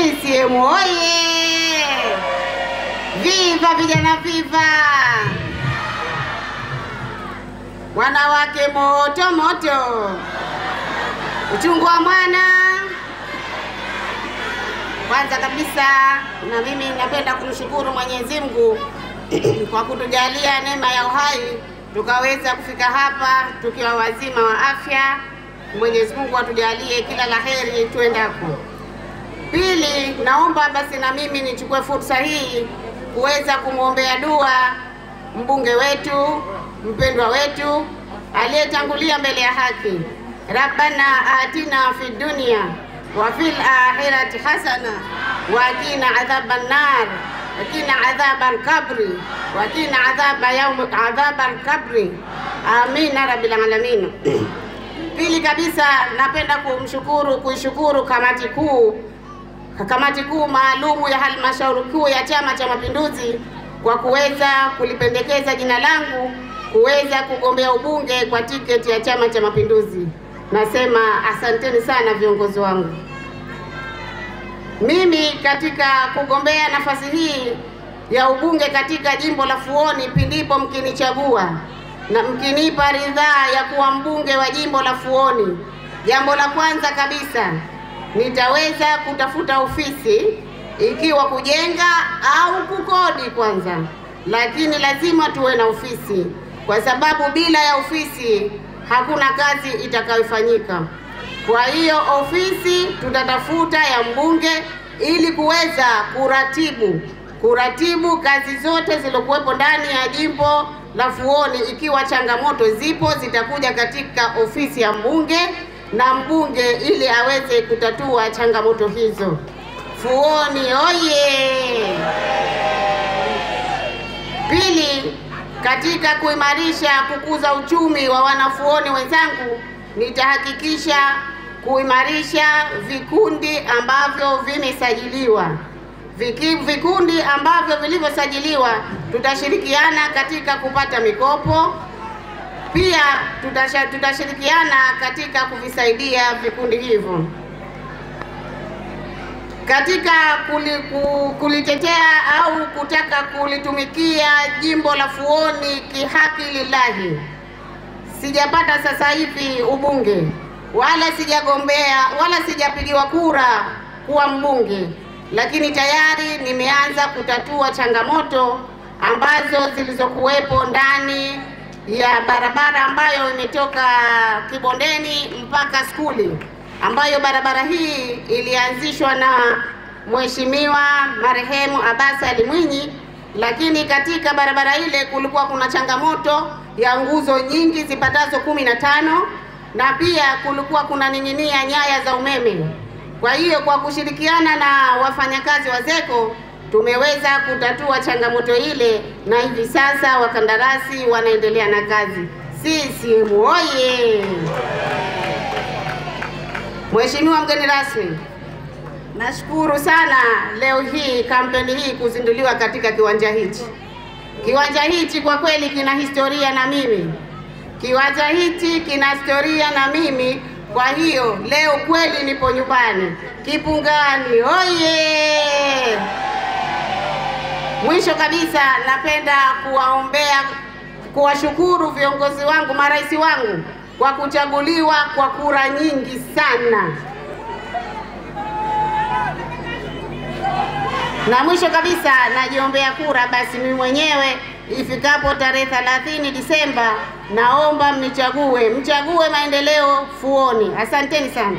CCM oye! Viva vijana, viva! Wanawake moto moto, uchungu wa mwana. Kwanza kabisa na mimi napenda kumshukuru Mwenyezi Mungu kwa kutujalia neema ya uhai tukaweza kufika hapa tukiwa wazima wa afya. Mwenyezi Mungu atujalie kila laheri tuendako. Pili, naomba basi na mimi nichukue fursa hii kuweza kumwombea dua mbunge wetu mpendwa wetu aliyetangulia mbele ya haki. Rabbana atina fid dunya wa fil akhirati hasana wa qina adhaban nar wa qina adhabal qabri wa qina adhabal qabri amin rabbil alamin. Pili kabisa napenda kuishukuru kamati kuu maalumu ya halmashauri kuu ya Chama cha Mapinduzi kwa kuweza kulipendekeza jina langu kuweza kugombea ubunge kwa tiketi ya Chama cha Mapinduzi. Nasema asanteni sana viongozi wangu. Mimi katika kugombea nafasi hii ya ubunge katika jimbo la Fuoni, pindipo mkinichagua na mkinipa ridhaa ya kuwa mbunge wa jimbo la Fuoni, jambo la kwanza kabisa nitaweza kutafuta ofisi, ikiwa kujenga au kukodi kwanza, lakini lazima tuwe na ofisi, kwa sababu bila ya ofisi hakuna kazi itakayofanyika. Kwa hiyo ofisi tutatafuta ya mbunge ili kuweza kuratibu kazi zote zilizokuwepo ndani ya jimbo la Fuoni. Ikiwa changamoto zipo zitakuja katika ofisi ya mbunge na mbunge ili aweze kutatua changamoto hizo. Fuoni oye! Pili, katika kukuza uchumi wa wanafuoni wenzangu, nitahakikisha kuimarisha vikundi ambavyo vimesajiliwa. Vikundi ambavyo vilivyosajiliwa tutashirikiana katika kupata mikopo. Pia tutashirikiana katika kuvisaidia vikundi hivyo katika kulitetea au kutaka kulitumikia jimbo la Fuoni kihaki lillahi. Sijapata sasa hivi ubunge, wala sijagombea, wala sijapigiwa kura kuwa mbunge, lakini tayari nimeanza kutatua changamoto ambazo zilizokuwepo ndani ya barabara ambayo imetoka Kibondeni mpaka skuli, ambayo barabara hii ilianzishwa na Mheshimiwa marehemu Abbas Ali Mwinyi, lakini katika barabara ile kulikuwa kuna changamoto ya nguzo nyingi zipatazo 15 na pia kulikuwa kuna ning'inia nyaya za umeme. Kwa hiyo kwa kushirikiana na wafanyakazi wa ZECO tumeweza kutatua changamoto ile, na hivi sasa wakandarasi wanaendelea na kazi. CCM oye! Mheshimiwa mgeni rasmi, nashukuru sana leo hii kampeni hii kuzinduliwa katika kiwanja hichi. Kiwanja hichi kwa kweli kina historia na mimi. Kiwanja hichi kina historia na mimi, kwa hiyo leo kweli nipo nyumbani. Kipungani oye! Mwisho kabisa napenda kuwashukuru viongozi wangu, marais wangu kwa kuchaguliwa kwa kura nyingi sana. Na mwisho kabisa najiombea kura basi mimi mwenyewe ifikapo tarehe 30 Disemba, naomba mchague maendeleo Fuoni. Asanteni sana.